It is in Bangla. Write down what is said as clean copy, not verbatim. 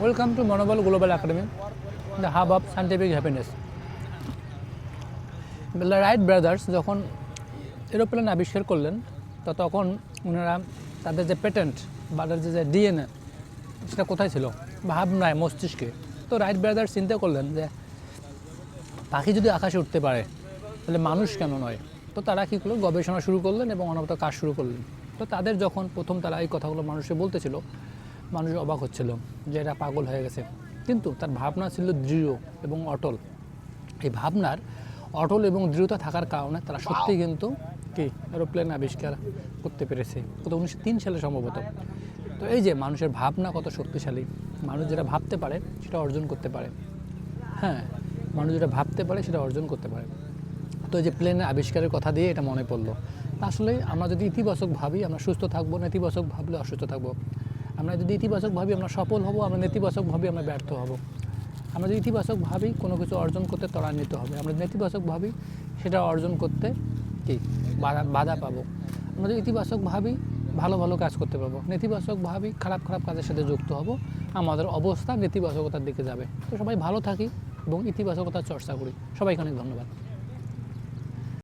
ওয়েলকাম টু মনোবল global academy, the hub of scientific happiness. Right brothers যখন এরোপ্লেন আবিষ্কার করলেন, তো তখন ওনারা তাদের যে পেটেন্ট বা তাদের যে ডিএনএ সেটা কোথায় ছিল? ভাবনায়, মস্তিষ্কে। তো রাইট ব্রাদার্স চিন্তা করলেন যে পাখি যদি আকাশে উঠতে পারে তাহলে মানুষ কেন নয়? তো তারা কী করলো, গবেষণা শুরু করলেন এবং অনবরত কাজ শুরু করলেন। তো তাদের যখন প্রথম তারা এই কথাগুলো মানুষকে বলতেছিল, মানুষ অবাক হচ্ছিল যে এরা পাগল হয়ে গেছে। কিন্তু তার ভাবনা ছিল দৃঢ় এবং অটল। এই ভাবনার অটল এবং দৃঢ়তা থাকার কারণে তারা সত্যি কিন্তু কি এরোপ্লেন আবিষ্কার করতে পেরেছে, কত 1903 সালে সম্ভবত। তো এই যে মানুষের ভাবনা কত শক্তিশালী, মানুষ যেটা ভাবতে পারে সেটা অর্জন করতে পারে। হ্যাঁ, মানুষ যেটা ভাবতে পারে সেটা অর্জন করতে পারে। তো এই যে প্লেনের আবিষ্কারের কথা দিয়ে এটা মনে পড়লো। আসলে আমরা যদি ইতিবাচক ভাবি আমরা সুস্থ থাকবো, নেতিবাচক ভাবলে অসুস্থ থাকবো। আমরা যদি ইতিবাচক ভাবি আমরা সফল হব, আমরা নেতিবাচক ভাবি আমরা ব্যর্থ হব। আমরা যদি ইতিবাচক ভাবি কোনো কিছু অর্জন করতে ত্বরান্বিত হবে, আমরা নেতিবাচক ভাবি সেটা অর্জন করতে কি বাধা পাবো। আমরা যদি ইতিবাচক ভাবি ভালো ভালো কাজ করতে পারবো, নেতিবাচক ভাবি খারাপ খারাপ কাজের সাথে যুক্ত হব, আমাদের অবস্থা নেতিবাচকতার দিকে যাবে। তো সবাই ভালো থাকি এবং ইতিবাচকতার চর্চা করি। সবাইকে অনেক ধন্যবাদ।